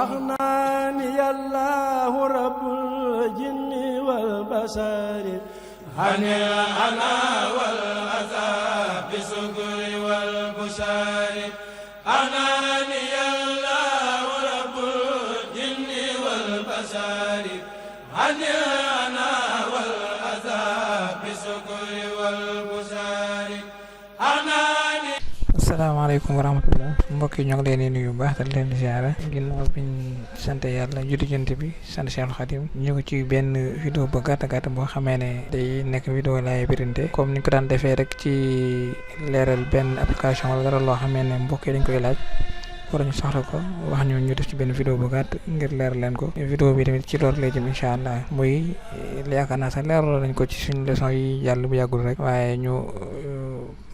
أغناني الله رب الجن والبشر هني أنا والأذى بسكر والبشر أغناني الله رب الجن والبشر هني أنا والأذى بسكر والبشر asalaamaaleykum wa rahmatullah mbokk yi ñoo ngi leen di nuyu bu baax te leen di ziara ginnaaw biñ sant yàlla julli jant bi sant Cheikhul Khadim ñu ngi ci benn vidéo bu gàtt boo xamee ne day nekk vidéo laay birinte comme ni ko daan defee rek ci leeral benn application wala dara loo xamee ne mbokk yi dañ koy laaj war ñu soxla ko wax ñu def ci benn vidéo bu gàtt ngir leeral leen ko vidéo bi tamit ci loolu lay jëm incha allah muy yaakaar naa sax leeral lañ ko ci suñu leçon yi yàlla bu yàggul rek waaye ñu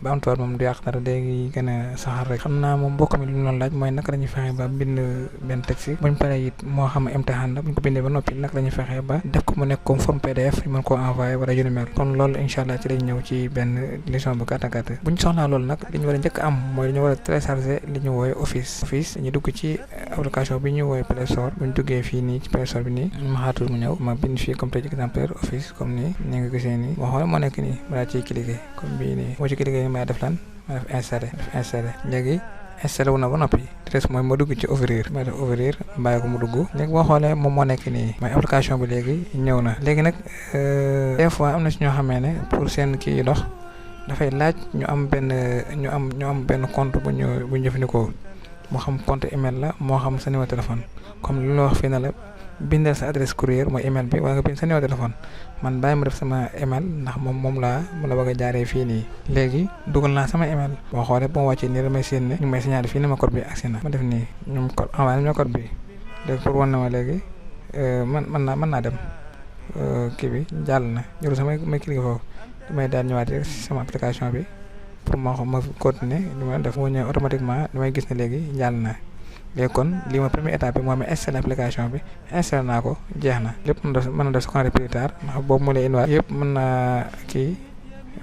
baamtuwaat moom du yàq dara léegi gën a saxar rek xam naa moom mbokk mi li ñu doon laaj mooy naka la ñuy fexe ba bind benn texte buñ paree it moo xam imtixaan la buñ ko bindee ba noppi naka la ñuy fexe ba def ko mu nekk comme forme PDF ñu mën koo envoyé wala yu ni mel kon loolu incha allah ci lañ ñëw ci benn leçon bu gàtt buñ soxlaa loolu nag li ñu war a njëkk am mooy dañu war a télécharger li ñu wooye office ñu dugg ci application bi ñu wooye Play Store buñ duggee fii nii ci Play Store bi nii ma xaatul mu ñëw ma bind fii comme tey exemplaire office comme nii ni nga gisee nii moo xool moo nekk nii ma daa ciy cliquer comme bii nii moo ci cliquer may def lan ma def installé léegi installé wu na ba noppi des mooy ma dugg ci ouvrir ma def ouvrir bàyyi ko mu dugg léegi boo xoolee moom moo nekk nii mooy application bi léegi ñëw na léegi nag des fois am na si ñoo xamee ne pour seen kii dox dafay laaj ñu am benn compte bu ñu jëfandikoo moo xam compte email la moo xam sa numéro téléphone comme li la wax fii na la bindal sa adresse courrier mooy email bi wala nga bind sa numéro téléphone man bàyyi ma def sama email ndax moom la bëgg a jaaree fii nii léegi dugal naa sama email boo xoolee boo wàccee nii damay séen ne ñu may signaler fii ne ma code bi agsi na ma def nii ñoom code envoyé nañu code bi léegi pour wan na ma léegi mën naa dem kii bi jàll na jëru sama may cliquer foofu damay daal ñëwaat rek si sama application bi pour ma continuer li ma def moo ñëw automatiquement damay gis ne léegi jàll na léegi kon lii ma première étape bi moo ma installé application bi installé naa ko jeex na lépp mën na def seconde plus tard ndax boobu mu lay indiwaat yëpp mën naa kii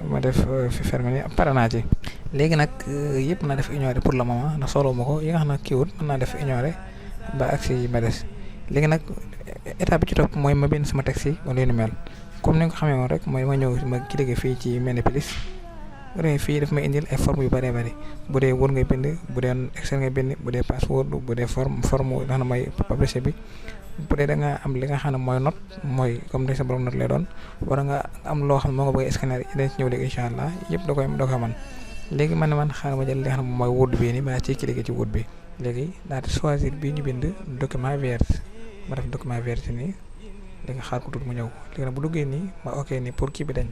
ma def fi fermé ni pare naa ci léegi nag yëpp naa def ignoré pour le moment ndax solo ma ko yi nga xam ne kii wut mën naa def ignoré ba agsi ma des léegi nag étape bi ci topp mooy ma bind sama texte yi wala yu ni mel comme ni nga ko xamee woon rek mooy ma ñëw ma cliquer fii ci Minipilis fii daf may indil ay forme yu bëree bëri bu dee Word ngay bind bu dee Excel ngay bind bu dee password bu dee forme nga xam ne mooy publicité bi bu dee da nga am li nga xam ne mooy note mooy comme dañ sa borom note lay doon wala nga am loo xam ne moo nga bëgg a scanner dañ ci ñëw léegi incha allah yëpp da koy man léegi man xaaral ma jël li nga xam ne mooy Word bii nii ba ciy cliquer ci Word bi léegi daal di choisir bii ñu bind document vierge ma def document vierge nii léegi xaar ko tuut mu ñëw léegi nag bu duggee nii ma ok nii pour kii bi dañ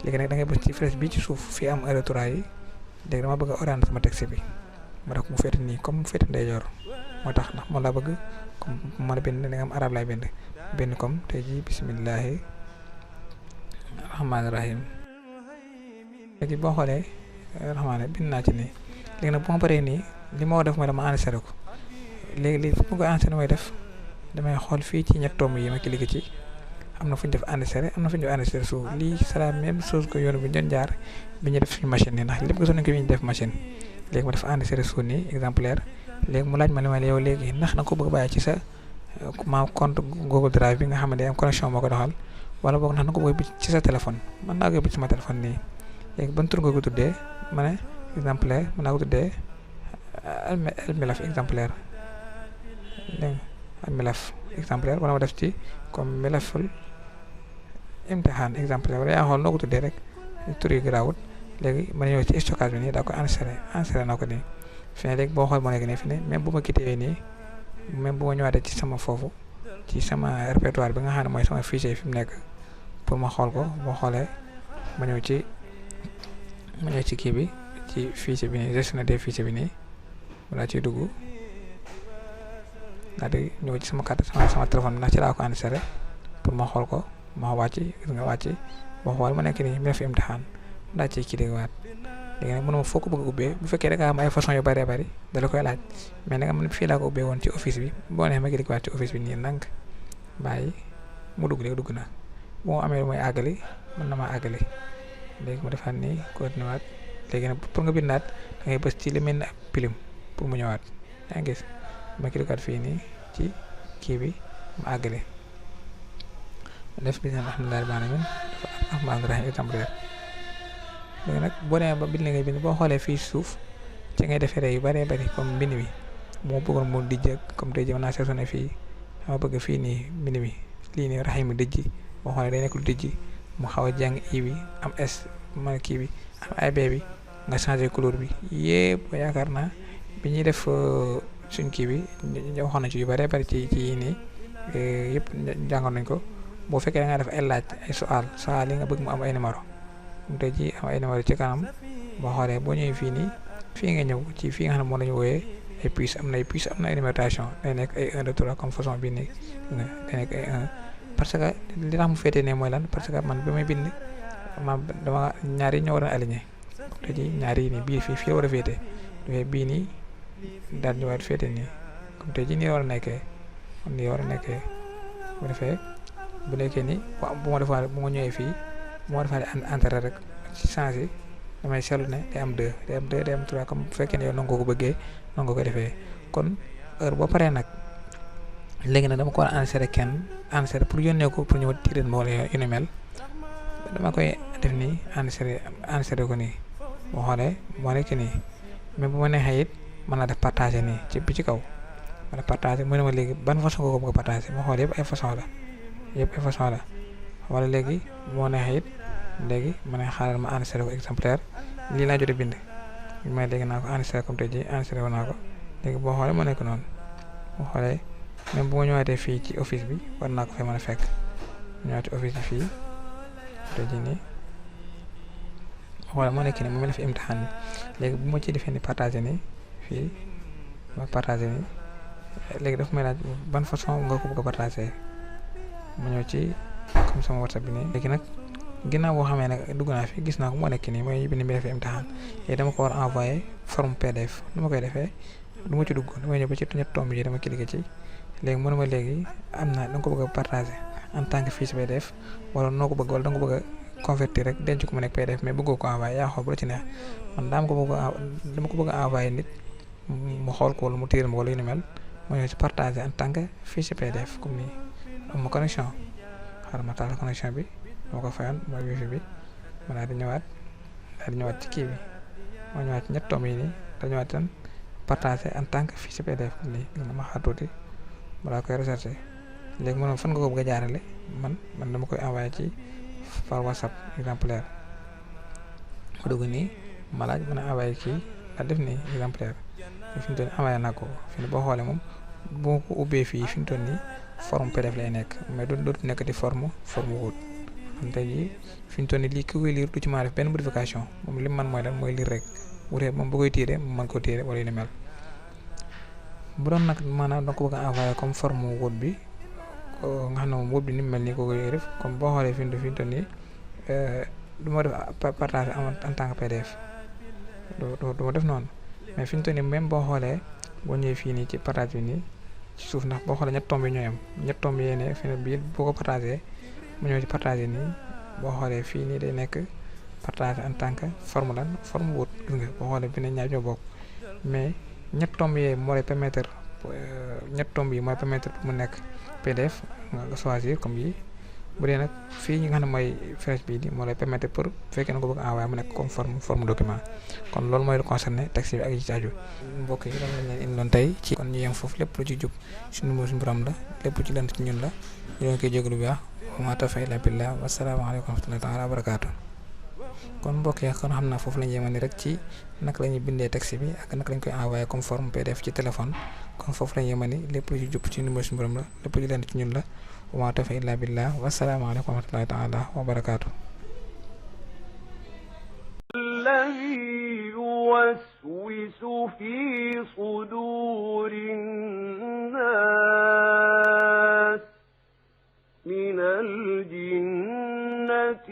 léegi nag da ngay bës ci flèche bi ci suuf fii am retour yi léegi dama bëgg a orienter sama texte bi ma def mu féete nii comme mu féete ndeyjoor moo tax ndax moom laa bëgg comme mën a bind da nga am arab laay bind comme tey jii bismillahi rahmaani rahim léegi boo xoolee rahmaani bind naa ci nii léegi nag bu ma paree nii li ma war def mooy dama enregistré ko léegi bu ko enregistré mooy def damay xool fii ci ñett tomb yi ma cliqué ci am na fu ñu def enregistré am na fu ñu def enregistré suuf lii c'est la même chose que yoon bi ñu doon jaar bi ñu def suñu machine nii ndax lépp gisoon nañu ko bi ñu def machine léegi ma def enregistré suuf nii exemplaire léegi mu laaj ma li ma yow léegi ndax na ko bëgg bàyyi ci sa ma compte Google Drive bi nga xam ne day am connexion moo ko doxal wala boog ndax na ko bëgg ci sa téléphone mën naa ko yóbbu ci sama téléphone nii léegi ban tur nga ko tuddee ma ne exemplaire mën naa ko tuddee almilaf exemplaire dégg almilaf exemplaire wala ma def ci comme milaful imtixaan exemplaire wala yaa xool noo ko tuddee rek tur yi garaawut léegi ma ñëw ci stockage bi nii daa ko enregistré naa ko nii fi ne léegi boo xool moo nekk nii fi ne même bu ma quitté nii même bu ma ñëwaatee ci sama foofu ci sama répertoire bi nga xam ne mooy sama fichier fi mu nekk pour ma xool ko boo xoolee ma ñëw ci kii bi ci fichier bi nii gestionnaire des fichiers bi nii wala ciy dugg daal di ñëw ci sama carte sama téléphone bi ndax ci laa ko enregistré pour ma xool ko ma wàcc gis nga wàcc boo xool ma nekk nii mi fi imtixaan daa ciy kii waat léegi nag mënuma foo ko bëgg a ubbee bu fekkee da nga am ay façon yu bëree bëri da la koy laaj mais nag man fii laa ko ubbee woon ci office bi boo neexee ma cliquer waat ci office bi nii nang bàyyi mu dugg léegi dugg na bu ma amee lu may àggali mën na maa àggali léegi ma defaat nii continué waat léegi nag pour nga bindaat da ngay bës ci li mel ni ab pilim pour mu ñëwaat yaa ngi gis ma cliquer waat fii nii ci kii bi mu àggale def bi alhamdulilah rabbil alamin dafa rahmaani rahiim exemplaire léegi nag boo demee ba bind li ngay bind boo xoolee fii suuf ci ngay defee yu bëree bëri comme mbind mi moo bëggoon mu dijj comme tey jii mën naa sélectionné fii dama bëgg fii nii mbind mi lii nii raxiim mi dijj boo xoolee day nekk lu dijj mu xaw a jàng i bi am s man kii bi am ay b bi nga changé couleur bi yëpp yaakaar naa bi ñuy def suñ kii bi ñu waxoon na ci yu bëree bëri ci yii nii yëpp jàngoon nañ ko boo fekkee da nga def ay laaj ay soal yi nga bëgg mu am ay numéro mu tey ji am ay numéro ci kanam boo xoolee boo ñëwee fii nii fii nga ñëw ci fii nga xam ne moo lañu wooyee ay puces am na ay numérotation day nekk ay 1 2 3 comme façon bii nii day nekk ay 1 parce que li tax mu féetee ne mooy lan parce que man bi may bind dama ñaari ñoo war a aligné tey ji ñaari yi nii bii fii war a féetee dafay bii nii daal ñu war a féetee nii comme tey ji nii war a nekkee kon nii war a nekkee bu defee bu nekkee nii bu ma defaat bu ma ñëwee fii bu ma defaat entrée rek ci changé damay seetlu ne day am 2 day am 3 comme bu fekkee ne yow nangu ko bëggee nangu ko defee kon heure boo paree nag léegi nag dama ko war a enregistré pour yónnee ko pour ñëw tiireen ma wala yu ni mel dama koy def nii enregistré ko nii boo xoolee moo nekk nii mais bu ma neexee it mën naa def partagé nii ci bi ci kaw ma def partagé mu ne ma léegi ban façon ko bëgg a partagé ma xool yëpp ay façon la wala léegi moo neexee it léegi ma ne xaaral ma enregistré ko exemplaire lii laa jot a bind mais léegi naa ko enregistré comme tey jii enregistré woon naa ko léegi boo xoolee moo nekk noonu boo xoolee même bu ma ñëwaatee fii ci office bi war naa ko fay mën a fekk ñëwaat ci office bi fii tey jii nii xoolee moo nekk nii mu mel ne fi imtixaan bi léegi bu ma ci defee ni partagé nii fii ma partagé nii léegi dafa may laaj ban façon nga ko bëgg a partagé ma ñëw ci comme sama WhatsApp bi nii léegi nag ginnaaw boo xamee nag dugg naa fi gis naa ko moo nekk nii mooy bind mi defee imtixaan léegi dama ko war a envoyé forme PDF nu ma koy defee du ma ci dugg damay ñëw ba ci ñett tomb yi dama cliqué ci léegi mënuma léegi am na da nga ko bëgg a partagé en tant que fiche PDF wala noo ko bëgg wala da nga ko bëgg a convertir rek denc ko mu nekk PDF mais bëggoo ko envoyé yaa xool bu la ci neex man dama ko bëgg a envoyé nit mu xool ko wala mu tiiral ma wala yu ni mel ma ñëw ci partagé en tant que fiche PDF comme nii am ma connexion xaaral ma taal connexion bi moo ko fayoon mooy wifi bi ma daal di ñëwaat ci kii bi moo ñëwaat ci ñett tomb yi nii da ñëwaat tan partagé en tant que fiche PDF comme nii gis nga ma xaar tuuti balaa koy recherché léegi mënoon fan nga ko bëgg a jaarale man dama koy envoyé ci par WhatsApp exemplaire ma dugg nii ma laaj mën a envoyé kii daa def nii exemplaire fi mu toll nii envoyé naa ko fi ne boo xoolee moom boo ko ubbee fii fi mu toll nii forme PDF lay nekk mais dootu nekk di forme Word xam tey jii fi ñu toll nii lii ki koy lire du ci mën a def benn modification moom li mu mën mooy lan mooy lire rek bu dee moom bu koy tiiree mu mën koo tiiree wala yu ni mel bu doon nag maanaam da ko bëgg a envoyé comme forme Word bi nga xam ne moom Word bi ni mu mel nii ko koy def comme boo xoolee fi ñu toll nii du ma def partage en tant que PDF du ma def noonu mais fi ñu toll nii même boo xoolee boo ñëwee fii nii ci partage bi nii ci suuf ndax boo xoolee ñett tomb yi ñooy am ñett tomb yi ne fi ne bii boo ko partagé mu ñëw ci partagé nii boo xoolee fii nii day nekk partagé en tant que forme Word gis nga boo xoolee bi ne ñaar ñoo bokk mais ñett tomb yi moo lay permettre mu nekk PDF nga choisir comme yi bu dee nag fii ñi nga xam ne mooy flèche bii di moo lay permettre pour bu fekkee na ko bëgg envoyé mu nekk comme forme document kon loolu mooy lu concerné texte bi ak yi ci aju mbokk yi doon lañ leen indi loon tey ci kon ñu yem foofu lépp lu ci jub suñu borom la lépp lu ci lënt ci ñun la ñu doon koy jégalu bu baax wa maa tawfiiqii illaa billaah wasalaamaaleykum wa rahmatullaahi taala wa barakaatu kon mbokk yi kon xam naa foofu la ñu yemani rek ci naka la ñuy bindee texte bi ak naka lañ koy envoyé comme forme PDF ci téléphone kon foofu la ñu yemani lépp lu ci jub ci numéro suñu borom la lépp lu ci lënt ci ñun la wa maa tawfiiqii illaa billaah wasalaamaaleykum wa rahmatullaahi taala wa barakaatu الذي يوسوس في صدور الناس من الجنة